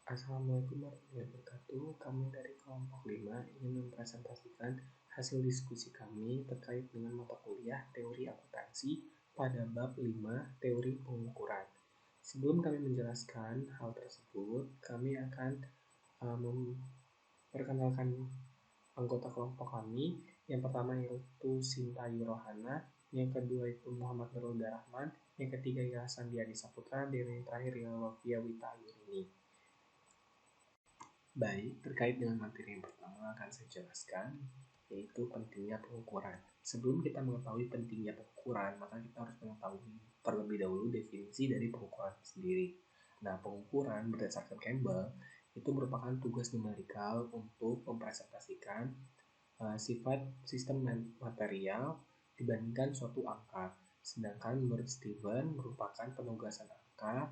Assalamualaikum warahmatullahi wabarakatuh. Kami dari kelompok 5 ingin mempresentasikan hasil diskusi kami terkait dengan mata kuliah teori akuntansi pada bab 5 teori pengukuran. Sebelum kami menjelaskan hal tersebut, kami akan memperkenalkan anggota kelompok kami. Yang pertama yaitu Sintayu Rohana, yang kedua itu Muhammad Nurul Darahman, yang ketiga ialah Sandiani Saputra, dan yang terakhir ialah Wafia Wita Yurini. Baik, terkait dengan materi yang pertama akan saya jelaskan, yaitu pentingnya pengukuran. Sebelum kita mengetahui pentingnya pengukuran, maka kita harus mengetahui terlebih dahulu definisi dari pengukuran sendiri. Nah, pengukuran berdasarkan Campbell itu merupakan tugas numerikal untuk mempresentasikan sifat sistem material dibandingkan suatu angka. Sedangkan menurut Steven merupakan penugasan angka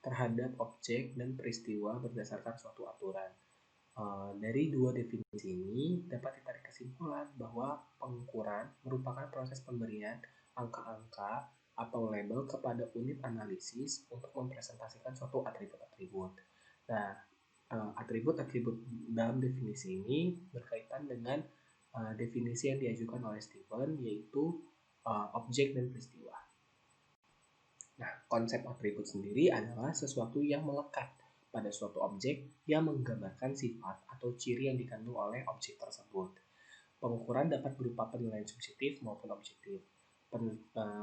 terhadap objek dan peristiwa berdasarkan suatu aturan. Dari dua definisi ini dapat ditarik kesimpulan bahwa pengukuran merupakan proses pemberian angka-angka atau label kepada unit analisis untuk mempresentasikan suatu atribut-atribut. Nah, atribut-atribut dalam definisi ini berkaitan dengan definisi yang diajukan oleh Steven, yaitu objek dan peristiwa. Nah, konsep atribut sendiri adalah sesuatu yang melekat pada suatu objek yang menggambarkan sifat atau ciri yang dikandung oleh objek tersebut. Pengukuran dapat berupa penilaian subjektif maupun objektif.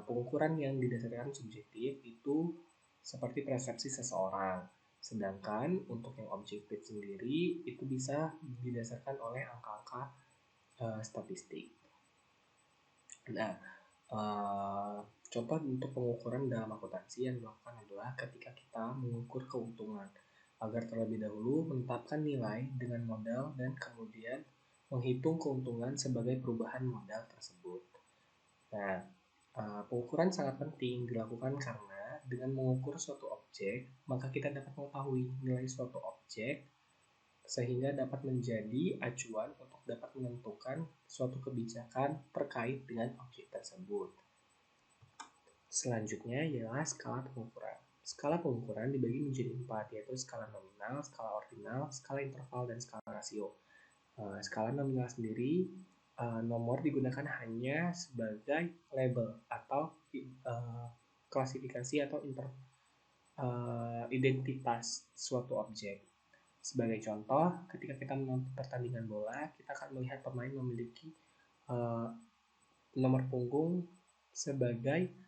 Pengukuran yang didasarkan subjektif itu seperti persepsi seseorang. Sedangkan untuk yang objektif sendiri itu bisa didasarkan oleh angka-angka statistik. Nah, contoh untuk pengukuran dalam akuntansi yang dilakukan adalah ketika kita mengukur keuntungan agar terlebih dahulu menetapkan nilai dengan modal dan kemudian menghitung keuntungan sebagai perubahan modal tersebut. Nah, pengukuran sangat penting dilakukan karena dengan mengukur suatu objek, maka kita dapat mengetahui nilai suatu objek sehingga dapat menjadi acuan untuk dapat menentukan suatu kebijakan terkait dengan objek tersebut. Selanjutnya ialah skala pengukuran. Skala pengukuran dibagi menjadi 4, yaitu skala nominal, skala ordinal, skala interval, dan skala rasio. Skala nominal sendiri, nomor digunakan hanya sebagai label atau klasifikasi atau identitas suatu objek. Sebagai contoh, ketika kita menonton pertandingan bola, kita akan melihat pemain memiliki nomor punggung sebagai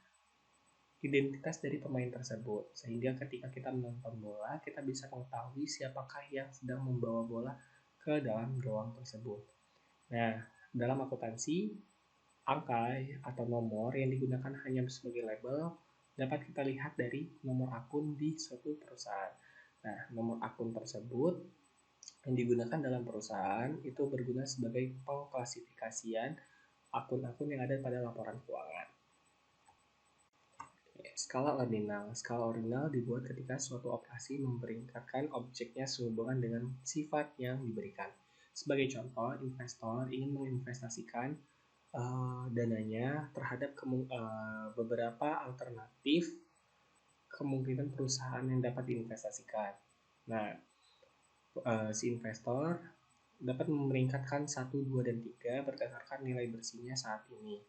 identitas dari pemain tersebut. Sehingga ketika kita menonton bola, kita bisa mengetahui siapakah yang sedang membawa bola ke dalam gawang tersebut. Nah, dalam akuntansi, angka atau nomor yang digunakan hanya sebagai label dapat kita lihat dari nomor akun di suatu perusahaan. Nah, nomor akun tersebut yang digunakan dalam perusahaan itu berguna sebagai pengklasifikasian akun-akun yang ada pada laporan keuangan. Skala ordinal. Skala ordinal dibuat ketika suatu operasi memperingkatkan objeknya sehubungan dengan sifat yang diberikan. Sebagai contoh, investor ingin menginvestasikan dananya terhadap beberapa alternatif kemungkinan perusahaan yang dapat diinvestasikan. Nah, si investor dapat memeningkatkan 1, 2, dan 3 berdasarkan nilai bersihnya saat ini.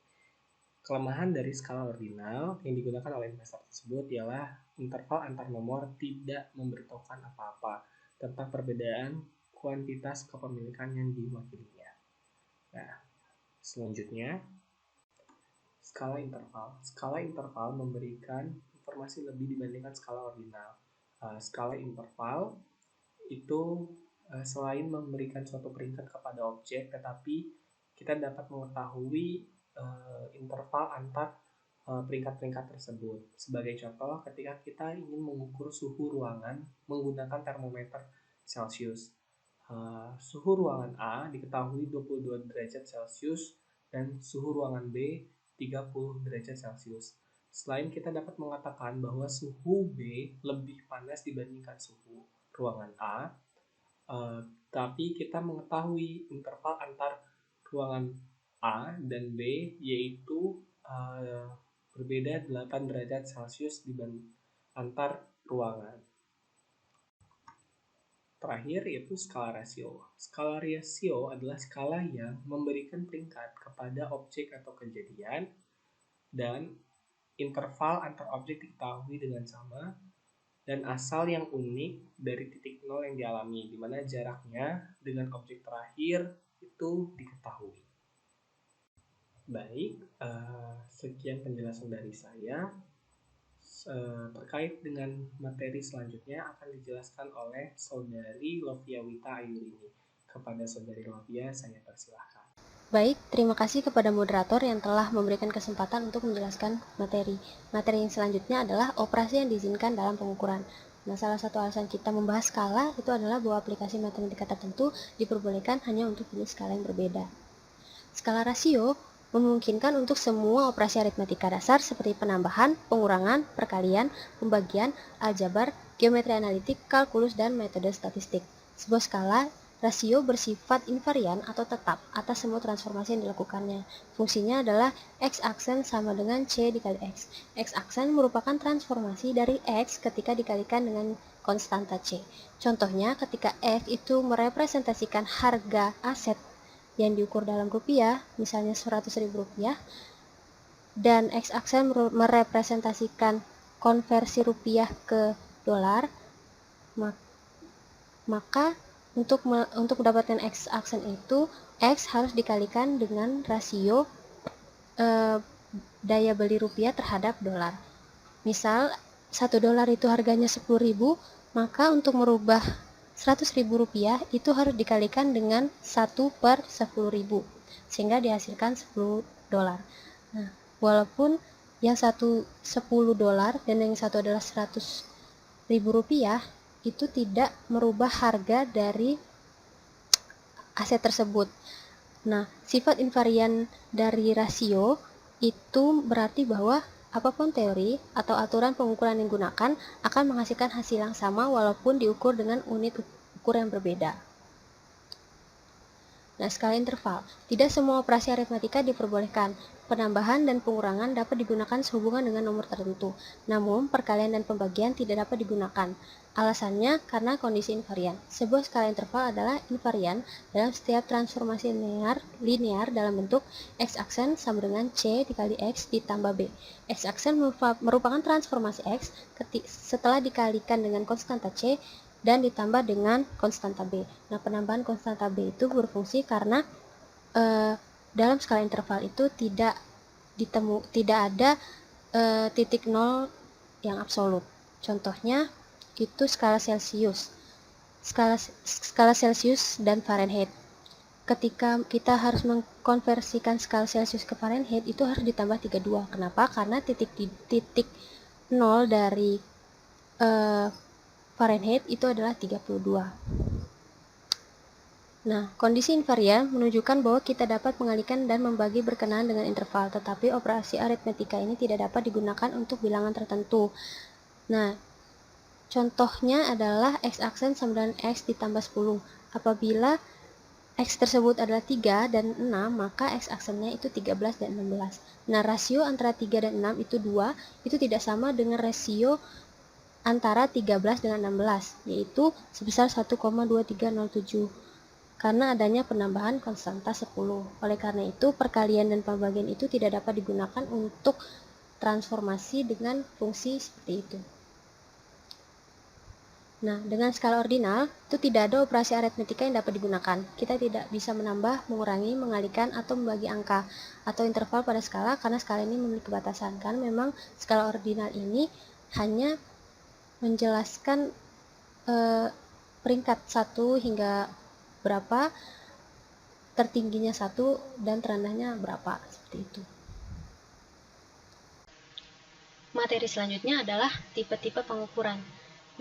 Kelemahan dari skala ordinal yang digunakan oleh investor tersebut ialah interval antar nomor tidak memberitahukan apa-apa tentang perbedaan kuantitas kepemilikan yang diwakilinya. Nah, selanjutnya, skala interval. Skala interval memberikan informasi lebih dibandingkan skala ordinal. Skala interval itu selain memberikan suatu peringkat kepada objek, tetapi kita dapat mengetahui interval antar peringkat-peringkat tersebut. Sebagai contoh, ketika kita ingin mengukur suhu ruangan menggunakan termometer Celcius, suhu ruangan A diketahui 22 derajat Celcius dan suhu ruangan B 30 derajat Celcius. Selain kita dapat mengatakan bahwa suhu B lebih panas dibandingkan suhu ruangan A, tapi kita mengetahui interval antar ruangan A dan B yaitu berbeda 8 derajat Celcius antar ruangan. terakhir yaitu skala rasio. Skala rasio adalah skala yang memberikan peringkat kepada objek atau kejadian dan interval antar objek diketahui dengan sama dan asal yang unik dari titik nol yang dialami, di mana jaraknya dengan objek terakhir itu diketahui. Baik, sekian penjelasan dari saya. Terkait dengan materi selanjutnya akan dijelaskan oleh Saudari Lovia Wita Ayurini. Kepada Saudari Lovia, saya persilahkan. Baik, terima kasih kepada moderator yang telah memberikan kesempatan untuk menjelaskan materi. Materi yang selanjutnya adalah operasi yang diizinkan dalam pengukuran. Nah, salah satu alasan kita membahas skala itu adalah bahwa aplikasi matematika tertentu diperbolehkan hanya untuk jenis skala yang berbeda. Skala rasio memungkinkan untuk semua operasi aritmatika dasar seperti penambahan, pengurangan, perkalian, pembagian, aljabar, geometri analitik, kalkulus, dan metode statistik. Sebuah skala rasio bersifat invarian atau tetap atas semua transformasi yang dilakukannya. Fungsinya adalah X aksen sama dengan C dikali X. X aksen merupakan transformasi dari X ketika dikalikan dengan konstanta C. Contohnya ketika F itu merepresentasikan harga aset yang diukur dalam rupiah, misalnya 100.000 rupiah, dan X aksen merepresentasikan konversi rupiah ke dolar, maka untuk mendapatkan X aksen itu, X harus dikalikan dengan rasio daya beli rupiah terhadap dolar. Misal 1 dolar itu harganya 10.000, maka untuk merubah 100.000 rupiah itu harus dikalikan dengan 1/10.000 sehingga dihasilkan 10 dolar. Nah, walaupun yang satu 10 dolar dan yang satu adalah 100.000 rupiah, itu tidak merubah harga dari aset tersebut. Nah, sifat invarian dari rasio itu berarti bahwa apapun teori atau aturan pengukuran yang digunakan akan menghasilkan hasil yang sama walaupun diukur dengan unit ukur yang berbeda. Nah, skala interval. Tidak semua operasi aritmatika diperbolehkan. Penambahan dan pengurangan dapat digunakan sehubungan dengan nomor tertentu. Namun, perkalian dan pembagian tidak dapat digunakan. Alasannya karena kondisi invarian. Sebuah skala interval adalah invarian dalam setiap transformasi linear dalam bentuk X aksen sama dengan C dikali X ditambah B. X aksen merupakan transformasi X setelah dikalikan dengan konstanta C dan ditambah dengan konstanta B. Nah, penambahan konstanta B itu berfungsi karena dalam skala interval itu tidak ada titik nol yang absolut. Contohnya itu skala Celsius. Skala Celsius dan Fahrenheit. Ketika kita harus mengkonversikan skala Celsius ke Fahrenheit itu harus ditambah 32. Kenapa? Karena titik nol dari Fahrenheit itu adalah 32. Nah, kondisi invarian menunjukkan bahwa kita dapat mengalihkan dan membagi berkenaan dengan interval, tetapi operasi aritmetika ini tidak dapat digunakan untuk bilangan tertentu. Nah, contohnya adalah X aksen sama dengan X ditambah 10. Apabila X tersebut adalah 3 dan 6, maka X aksennya itu 13 dan 16. Nah, rasio antara 3 dan 6 itu 2, itu tidak sama dengan rasio antara 13 dengan 16, yaitu sebesar 1,2307 karena adanya penambahan konstanta 10. Oleh karena itu, perkalian dan pembagian itu tidak dapat digunakan untuk transformasi dengan fungsi seperti itu. Nah, dengan skala ordinal, itu tidak ada operasi aritmetika yang dapat digunakan. Kita tidak bisa menambah, mengurangi, mengalihkan, atau membagi angka atau interval pada skala karena skala ini memiliki batasan. Karena memang skala ordinal ini hanya menjelaskan peringkat 1 hingga berapa, tertingginya 1 dan terendahnya berapa, seperti itu. Materi selanjutnya adalah tipe-tipe pengukuran.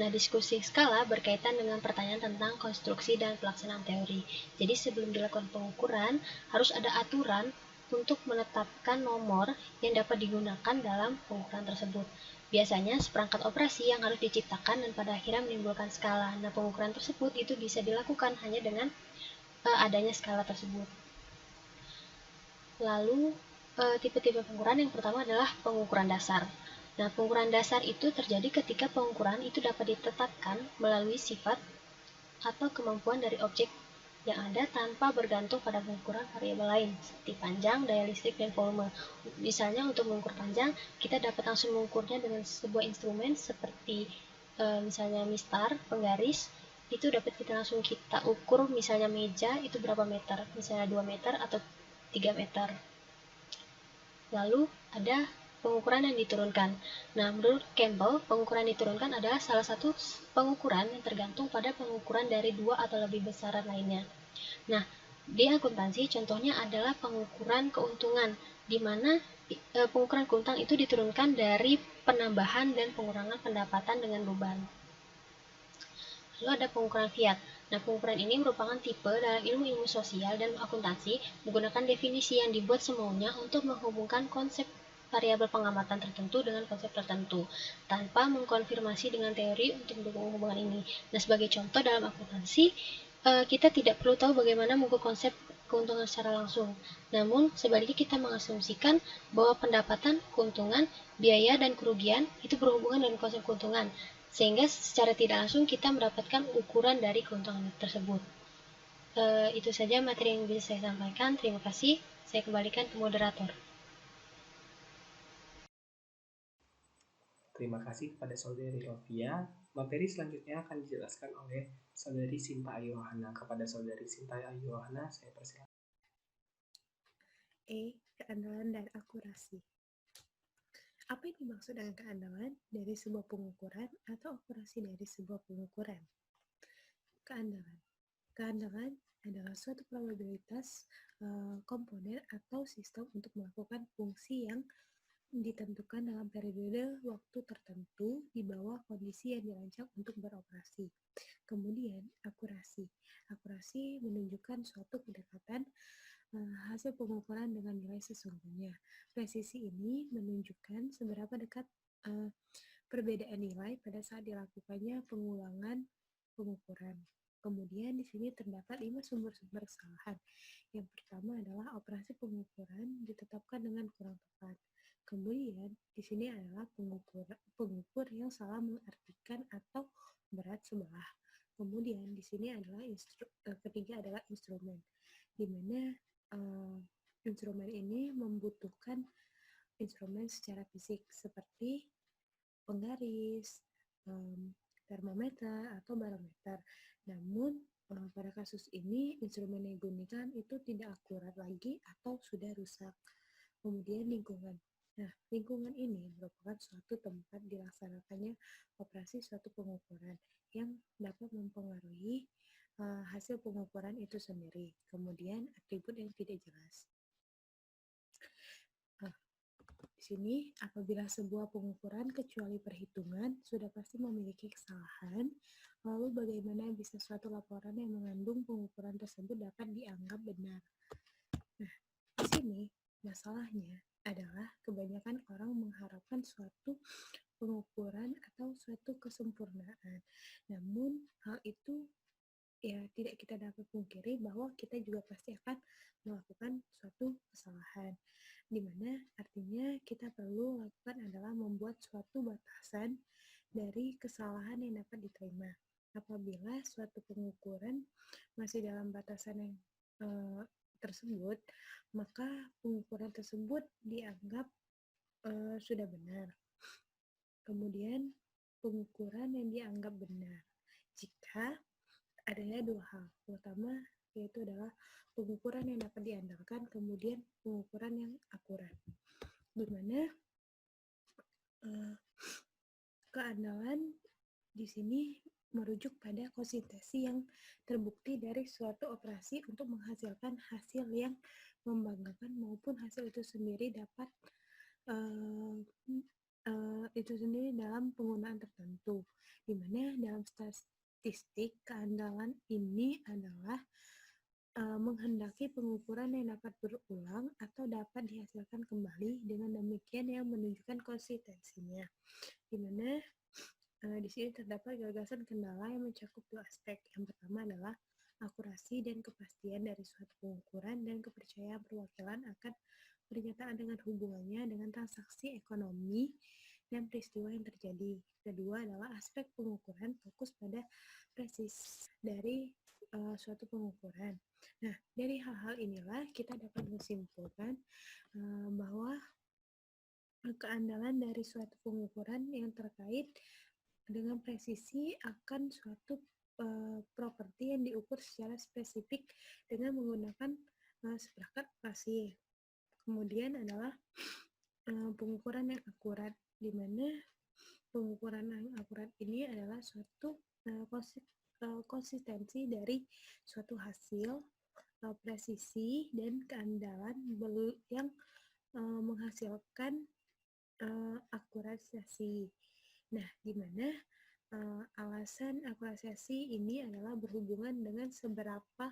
Nah, diskusi skala berkaitan dengan pertanyaan tentang konstruksi dan pelaksanaan teori. Jadi sebelum dilakukan pengukuran, harus ada aturan untuk menetapkan nomor yang dapat digunakan dalam pengukuran tersebut. Biasanya seperangkat operasi yang harus diciptakan dan pada akhirnya menimbulkan skala. Nah, pengukuran tersebut itu bisa dilakukan hanya dengan adanya skala tersebut. Lalu, tipe-tipe pengukuran yang pertama adalah pengukuran dasar. Nah, pengukuran dasar itu terjadi ketika pengukuran itu dapat ditetapkan melalui sifat atau kemampuan dari objek yang ada tanpa bergantung pada pengukuran variabel lain seperti panjang, daya listrik, dan volume. Misalnya untuk mengukur panjang, kita dapat langsung mengukurnya dengan sebuah instrumen seperti misalnya mistar, penggaris. Itu dapat kita ukur, misalnya meja itu berapa meter, misalnya 2 meter atau 3 meter. Lalu ada pengukuran yang diturunkan. Nah, menurut Campbell, pengukuran diturunkan adalah salah satu pengukuran yang tergantung pada pengukuran dari dua atau lebih besaran lainnya. Nah, di akuntansi contohnya adalah pengukuran keuntungan, di mana pengukuran keuntungan itu diturunkan dari penambahan dan pengurangan pendapatan dengan beban. Lalu ada pengukuran fiat. Nah, pengukuran ini merupakan tipe dalam ilmu-ilmu sosial dan akuntansi menggunakan definisi yang dibuat semaunya untuk menghubungkan konsep variabel pengamatan tertentu dengan konsep tertentu, tanpa mengkonfirmasi dengan teori untuk mendukung hubungan ini. Nah, sebagai contoh dalam akuntansi, kita tidak perlu tahu bagaimana mengukur konsep keuntungan secara langsung. Namun, sebaliknya kita mengasumsikan bahwa pendapatan, keuntungan, biaya, dan kerugian itu berhubungan dengan konsep keuntungan, sehingga secara tidak langsung kita mendapatkan ukuran dari keuntungan tersebut. Itu saja materi yang bisa saya sampaikan. Terima kasih. Saya kembalikan ke moderator. Terima kasih kepada Saudari Lovia. Materi selanjutnya akan dijelaskan oleh Saudari Sinta Ayu Rohana. Kepada Saudari Sinta Ayu Rohana, saya persilakan. Keandalan dan akurasi. Apa yang dimaksud dengan keandalan dari sebuah pengukuran atau akurasi dari sebuah pengukuran? Keandalan. Keandalan adalah suatu probabilitas komponen atau sistem untuk melakukan fungsi yang ditentukan dalam periode waktu tertentu di bawah kondisi yang dirancang untuk beroperasi. Kemudian, akurasi. Akurasi menunjukkan suatu kedekatan hasil pengukuran dengan nilai sesungguhnya. Presisi ini menunjukkan seberapa dekat perbedaan nilai pada saat dilakukannya pengulangan pengukuran. Kemudian di sini terdapat 5 sumber-sumber kesalahan. Yang pertama adalah operasi pengukuran ditetapkan dengan kurang tepat. Kemudian di sini adalah pengukur yang salah mengartikan atau berat sebelah. Kemudian di sini adalah ketiga adalah instrumen, di mana instrumen ini membutuhkan instrumen secara fisik seperti penggaris, termometer atau barometer. Namun pada kasus ini instrumen yang digunakan itu tidak akurat lagi atau sudah rusak. Kemudian lingkungan. Nah, lingkungan ini merupakan suatu tempat dilaksanakannya operasi suatu pengukuran yang dapat mempengaruhi hasil pengukuran itu sendiri. Kemudian atribut yang tidak jelas. Di sini, apabila sebuah pengukuran kecuali perhitungan sudah pasti memiliki kesalahan, lalu bagaimana bisa suatu laporan yang mengandung pengukuran tersebut dapat dianggap benar? Nah, di sini masalahnya adalah kebanyakan orang mengharapkan suatu pengukuran atau suatu kesempurnaan. Namun, hal itu ya tidak kita dapat pungkiri bahwa kita juga pasti akan melakukan suatu kesalahan, di mana artinya kita perlu lakukan adalah membuat suatu batasan dari kesalahan yang dapat diterima. Apabila suatu pengukuran masih dalam batasan yang tersebut, maka pengukuran tersebut dianggap sudah benar. Kemudian pengukuran yang dianggap benar jika adanya dua hal. Pertama yaitu adalah pengukuran yang dapat diandalkan, kemudian pengukuran yang akurat. Di mana keandalan di sini merujuk pada konsistensi yang terbukti dari suatu operasi untuk menghasilkan hasil yang membanggakan maupun hasil itu sendiri dapat itu sendiri dalam penggunaan tertentu, di mana dalam statistik keandalan ini adalah menghendaki pengukuran yang dapat berulang atau dapat dihasilkan kembali, dengan demikian yang menunjukkan konsistensinya, di mana di sini terdapat gagasan kendala yang mencakup dua aspek. Yang pertama adalah akurasi dan kepastian dari suatu pengukuran dan kepercayaan perwakilan akan pernyataan dengan hubungannya dengan transaksi ekonomi dan peristiwa yang terjadi. Kedua adalah aspek pengukuran fokus pada presis dari suatu pengukuran. Nah, dari hal-hal inilah kita dapat menyimpulkan bahwa keandalan dari suatu pengukuran yang terkait dengan presisi akan suatu properti yang diukur secara spesifik dengan menggunakan seperangkat operasi. Kemudian adalah pengukuran yang akurat, di mana pengukuran yang akurat ini adalah suatu konsistensi dari suatu hasil, presisi, dan keandalan yang menghasilkan akurasiasi. Nah, di mana alasan akurasiasi ini adalah berhubungan dengan seberapa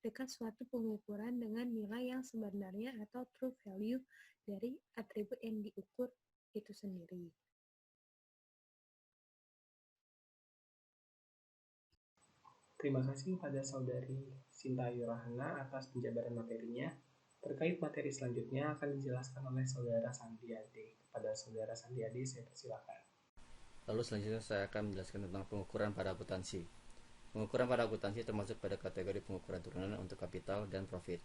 dekat suatu pengukuran dengan nilai yang sebenarnya atau true value dari atribut yang diukur itu sendiri. Terima kasih kepada Saudari Sintayu Rahana atas penjabaran materinya. Terkait materi selanjutnya akan dijelaskan oleh Saudara Sandiade. Kepada Saudara Sandiade, saya persilakan. Lalu selanjutnya saya akan menjelaskan tentang pengukuran pada akuntansi. Pengukuran pada akuntansi termasuk pada kategori pengukuran turunan untuk kapital dan profit.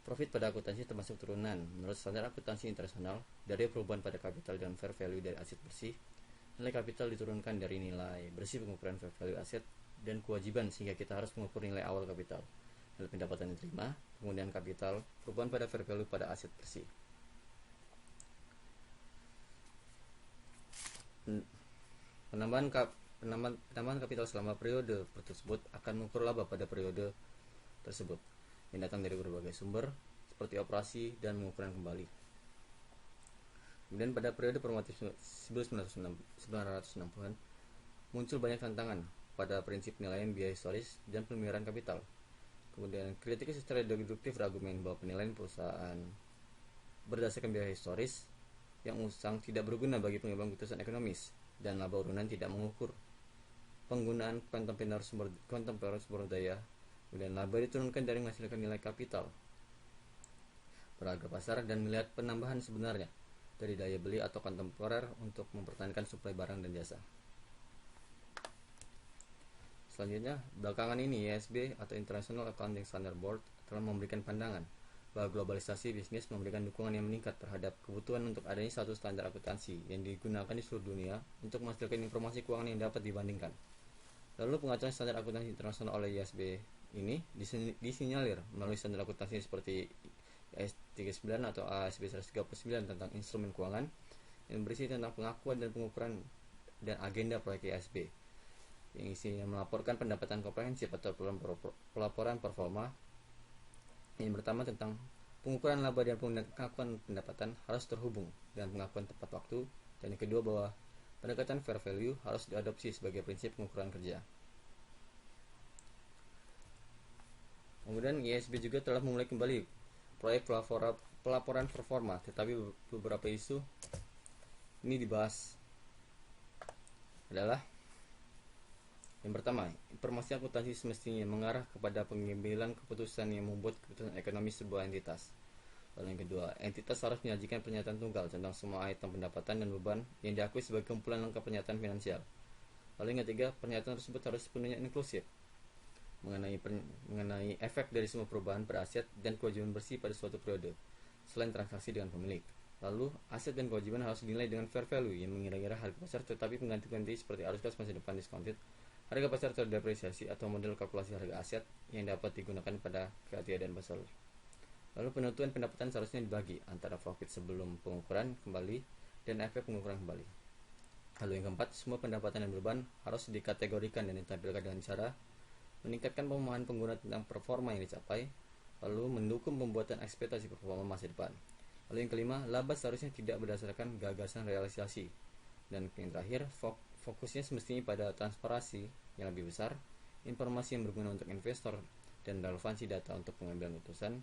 Profit pada akuntansi termasuk turunan menurut standar akuntansi internasional dari perubahan pada kapital dan fair value dari aset bersih. Nilai kapital diturunkan dari nilai bersih pengukuran fair value aset dan kewajiban sehingga kita harus mengukur nilai awal kapital, nilai pendapatan yang diterima, kemudian kapital, perubahan pada fair value pada aset bersih. Penambahan kapital selama periode tersebut akan mengukur laba pada periode tersebut yang datang dari berbagai sumber seperti operasi dan pengukuran kembali. Kemudian pada periode formatif 1960-an muncul banyak tantangan pada prinsip penilaian biaya historis dan pemeliharaan kapital. Kemudian kritik secara deduktif berargumen bahwa penilaian perusahaan berdasarkan biaya historis yang usang tidak berguna bagi pengembang keputusan ekonomis dan laba urunan tidak mengukur penggunaan kontemporer sumber daya. Kemudian laba diturunkan dari menghasilkan nilai kapital pada harga pasar dan melihat penambahan sebenarnya dari daya beli atau kontemporer untuk mempertahankan suplai barang dan jasa. Selanjutnya, belakangan ini IASB atau International Accounting Standard Board telah memberikan pandangan bahwa globalisasi bisnis memberikan dukungan yang meningkat terhadap kebutuhan untuk adanya satu standar akuntansi yang digunakan di seluruh dunia untuk menghasilkan informasi keuangan yang dapat dibandingkan. Lalu pengacuan standar akuntansi internasional oleh IASB ini disinyalir melalui standar akuntansi seperti IAS 39 atau ASB 139 tentang instrumen keuangan yang berisi tentang pengakuan dan pengukuran dan agenda proyek IASB yang isinya melaporkan pendapatan komprehensif atau pelaporan performa. Yang pertama tentang pengukuran laba dan pengakuan pendapatan harus terhubung dengan pengakuan tepat waktu, dan yang kedua bahwa pendekatan fair value harus diadopsi sebagai prinsip pengukuran kerja. Kemudian IASB juga telah memulai kembali proyek pelaporan performa, tetapi beberapa isu ini dibahas adalah yang pertama, informasi akuntansi semestinya mengarah kepada pengambilan keputusan yang membuat keputusan ekonomi sebuah entitas. Lalu yang kedua, entitas harus menyajikan pernyataan tunggal tentang semua item pendapatan dan beban yang diakui sebagai kumpulan lengkap pernyataan finansial. Lalu yang ketiga, pernyataan tersebut harus sepenuhnya inklusif mengenai efek dari semua perubahan pada aset dan kewajiban bersih pada suatu periode, selain transaksi dengan pemilik. Lalu, aset dan kewajiban harus dinilai dengan fair value yang mengira-ngira harga pasar tetapi pengganti-ganti seperti arus kas masa depan discounted, harga pasar terdepresiasi atau model kalkulasi harga aset yang dapat digunakan pada ketiadaan pasar. Lalu penentuan pendapatan seharusnya dibagi antara profit sebelum pengukuran kembali dan efek pengukuran kembali. Lalu yang keempat, semua pendapatan dan beban harus dikategorikan dan ditampilkan dengan cara meningkatkan pemahaman pengguna tentang performa yang dicapai, lalu mendukung pembuatan ekspektasi performa masa depan. Lalu yang kelima, laba seharusnya tidak berdasarkan gagasan realisasi. Dan yang terakhir, fokusnya semestinya pada transparansi yang lebih besar, informasi yang berguna untuk investor, dan relevansi data untuk pengambilan keputusan.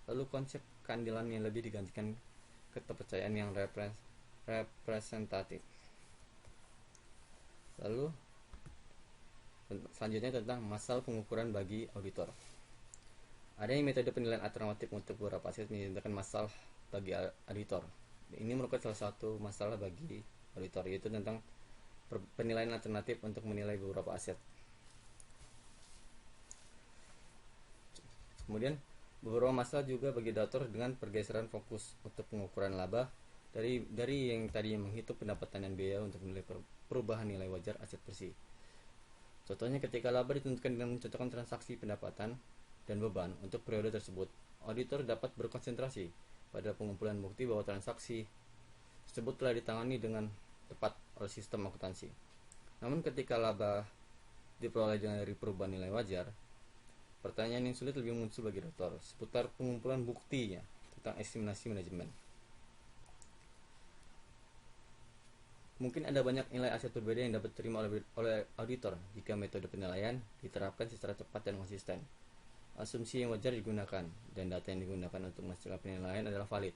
Lalu konsep keadilan yang lebih digantikan keterpercayaan yang representatif. Lalu selanjutnya tentang masalah pengukuran bagi auditor. Adanya metode penilaian alternatif untuk beberapa aset menyediakan masalah bagi auditor. Ini merupakan salah satu masalah bagi auditor, yaitu tentang penilaian alternatif untuk menilai beberapa aset. Kemudian beberapa masalah juga bagi dator dengan pergeseran fokus untuk pengukuran laba dari yang tadinya menghitung pendapatan dan biaya untuk menilai perubahan nilai wajar aset bersih. Contohnya ketika laba ditentukan dengan mencocokkan transaksi pendapatan dan beban untuk periode tersebut, auditor dapat berkonsentrasi pada pengumpulan bukti bahwa transaksi tersebut telah ditangani dengan tepat oleh sistem akuntansi. Namun ketika laba diperoleh dari perubahan nilai wajar, pertanyaan yang sulit lebih muncul bagi auditor seputar pengumpulan buktinya tentang estimasi manajemen. Mungkin ada banyak nilai aset berbeda yang dapat diterima oleh auditor jika metode penilaian diterapkan secara cepat dan konsisten. Asumsi yang wajar digunakan, dan data yang digunakan untuk menghasilkan penilaian adalah valid.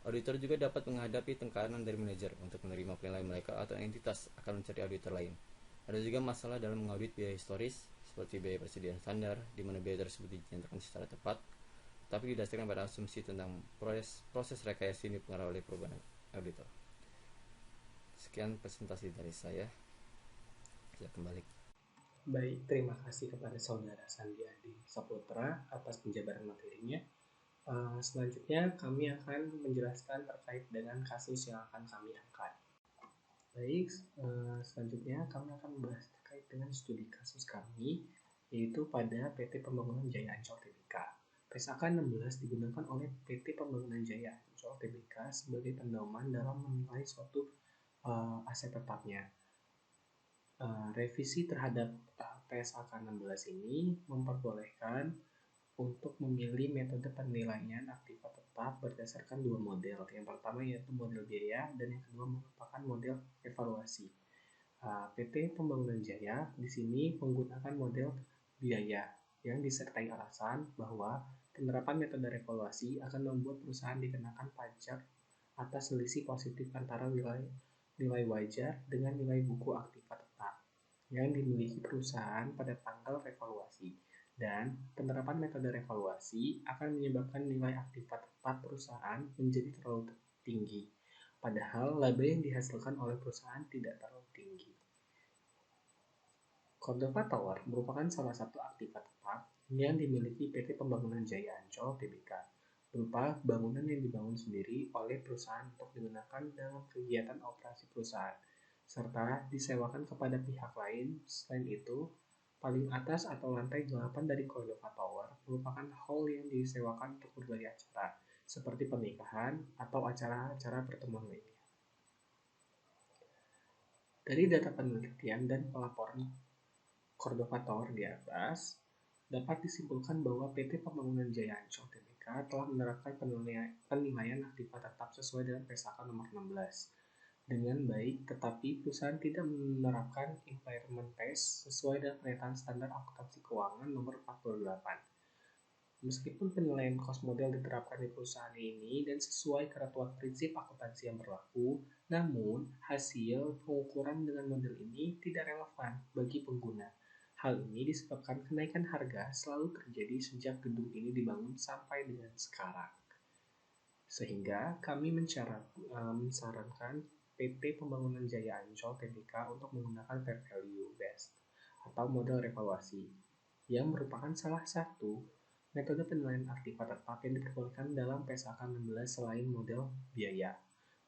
Auditor juga dapat menghadapi tekanan dari manajer untuk menerima penilaian mereka atau entitas akan mencari auditor lain. Ada juga masalah dalam mengaudit biaya historis, seperti biaya persediaan standar, di mana biaya tersebut dinyatakan secara tepat, tapi didasarkan pada asumsi tentang proses rekayasa ini dipengaruhi oleh perubahan auditor. Sekian presentasi dari saya. Saya kembali. Baik, terima kasih kepada Saudara Sandi Adi Saputra atas penjabaran materinya. Selanjutnya kami akan menjelaskan terkait dengan kasus yang akan kami angkat. Baik, selanjutnya kami akan membahas terkait dengan studi kasus kami, yaitu pada PT Pembangunan Jaya Ancol Tbk. PSAK 16 digunakan oleh PT Pembangunan Jaya Ancol Tbk sebagai pedoman dalam menilai suatu aset tetapnya. Revisi terhadap PSAK 16 ini memperbolehkan untuk memilih metode penilaian aktiva tetap berdasarkan dua model. Yang pertama yaitu model biaya dan yang kedua merupakan model evaluasi. PT Pembangunan Jaya di sini menggunakan model biaya yang disertai alasan bahwa penerapan metode evaluasi akan membuat perusahaan dikenakan pajak atas selisih positif antara nilai wajar dengan nilai buku aktiva tetap yang dimiliki perusahaan pada tanggal revaluasi, dan penerapan metode revaluasi akan menyebabkan nilai aktiva tetap perusahaan menjadi terlalu tinggi, padahal laba yang dihasilkan oleh perusahaan tidak terlalu tinggi. Cordova Tower merupakan salah satu aktiva tetap yang dimiliki PT Pembangunan Jaya Ancol Tbk, berupa bangunan yang dibangun sendiri oleh perusahaan untuk digunakan dalam kegiatan operasi perusahaan, serta disewakan kepada pihak lain. Selain itu, paling atas atau lantai 8 dari Cordova Tower merupakan hall yang disewakan untuk berbagai acara, seperti pernikahan atau acara-acara pertemuan lainnya. Dari data penelitian dan pelaporan Cordova Tower di atas, dapat disimpulkan bahwa PT Pembangunan Jaya Ancol Tbk telah menerapkan penilaian aktiva tetap sesuai dengan PSAK nomor 16 dengan baik, tetapi perusahaan tidak menerapkan impairment test sesuai dengan pernyataan standar akuntansi keuangan nomor 48. Meskipun penilaian cost model diterapkan di perusahaan ini dan sesuai ketentuan prinsip akuntansi yang berlaku, namun hasil pengukuran dengan model ini tidak relevan bagi pengguna. Hal ini disebabkan kenaikan harga selalu terjadi sejak gedung ini dibangun sampai dengan sekarang. Sehingga kami mensarankan PT Pembangunan Jaya Ancol Tbk untuk menggunakan fair value based atau model revaluasi, yang merupakan salah satu metode penilaian aktiva tetap yang diperbolehkan dalam PSAK 16 selain model biaya.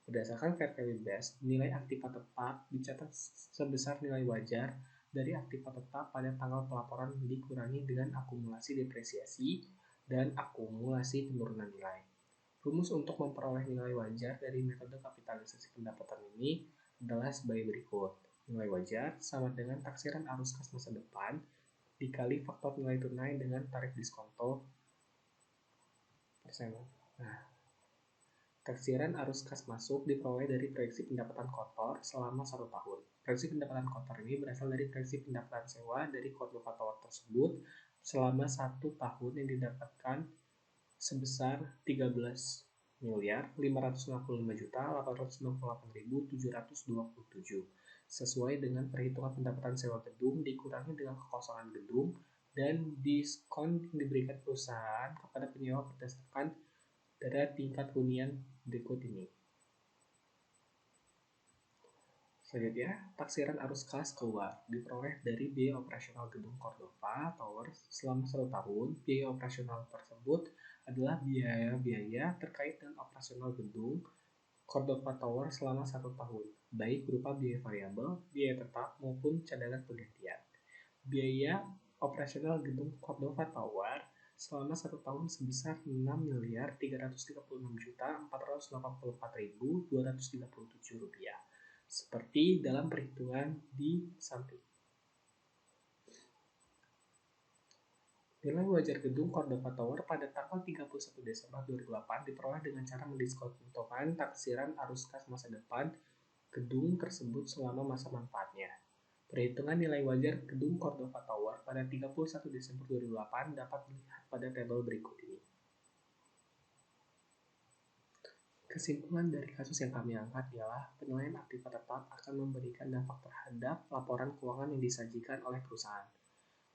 Berdasarkan fair value based, nilai aktiva tetap dicatat sebesar nilai wajar dari aktiva tetap pada tanggal pelaporan dikurangi dengan akumulasi depresiasi dan akumulasi penurunan nilai. Rumus untuk memperoleh nilai wajar dari metode kapitalisasi pendapatan ini adalah sebagai berikut. Nilai wajar sama dengan taksiran arus kas masa depan dikali faktor nilai tunai dengan tarif diskonto persen. Taksiran arus kas masuk diperoleh dari proyeksi pendapatan kotor selama 1 tahun. Proyeksi pendapatan kotor ini berasal dari proyeksi pendapatan sewa dari Cordova Tower tersebut selama 1 tahun yang didapatkan sebesar 13.555.898.727 sesuai dengan perhitungan pendapatan sewa gedung dikurangi dengan kekosongan gedung dan diskon yang diberikan perusahaan kepada penyewa berdasarkan pada tingkat hunian berikut ini. Selanjutnya, taksiran arus kas keluar diperoleh dari biaya operasional gedung Cordova Tower selama 1 tahun. Biaya operasional tersebut adalah biaya-biaya terkait dengan operasional gedung Cordova Tower selama 1 tahun, baik berupa biaya variabel, biaya tetap, maupun cadangan penggantian. Biaya operasional gedung Cordova Tower selama 1 tahun sebesar Rp6.336.484.237 seperti dalam perhitungan di samping. Nilai wajar gedung Cordova Tower pada tanggal 31 Desember 2008 diperoleh dengan cara mendiskontokan taksiran arus kas masa depan gedung tersebut selama masa manfaatnya. Perhitungan nilai wajar gedung Cordova Tower pada 31 Desember 2008 dapat dilihat pada tabel berikut ini. Kesimpulan dari kasus yang kami angkat ialah penilaian aktiva tetap akan memberikan dampak terhadap laporan keuangan yang disajikan oleh perusahaan.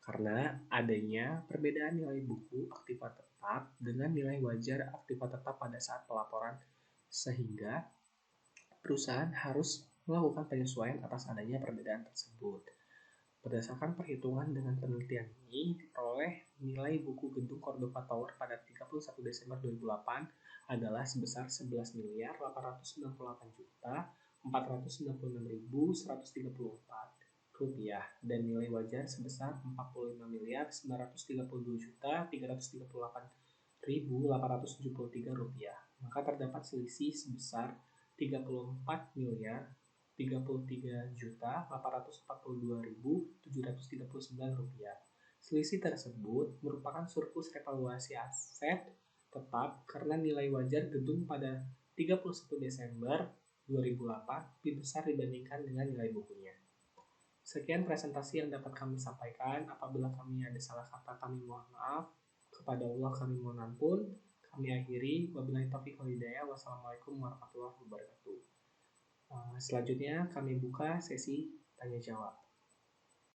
Karena adanya perbedaan nilai buku aktiva tetap dengan nilai wajar aktiva tetap pada saat pelaporan, sehingga perusahaan harus melakukan penyesuaian atas adanya perbedaan tersebut. Berdasarkan perhitungan dengan penelitian ini, diperoleh nilai buku gedung Cordova Tower pada 31 Desember 2008 adalah sebesar Rp11.496.134 dan nilai wajar sebesar Rp45.932.338.873. Maka terdapat selisih sebesar Rp33.842.739. Selisih tersebut merupakan surplus revaluasi aset tetap karena nilai wajar gedung pada 31 Desember 2008 lebih besar dibandingkan dengan nilai bukunya. Sekian presentasi yang dapat kami sampaikan. Apabila kami ada salah kata, kami mohon maaf. Kepada Allah kami mohon ampun. Kami akhiri. Wabillahi taufiq wal hidayah. Wassalamualaikum warahmatullahi wabarakatuh. Selanjutnya kami buka sesi tanya jawab.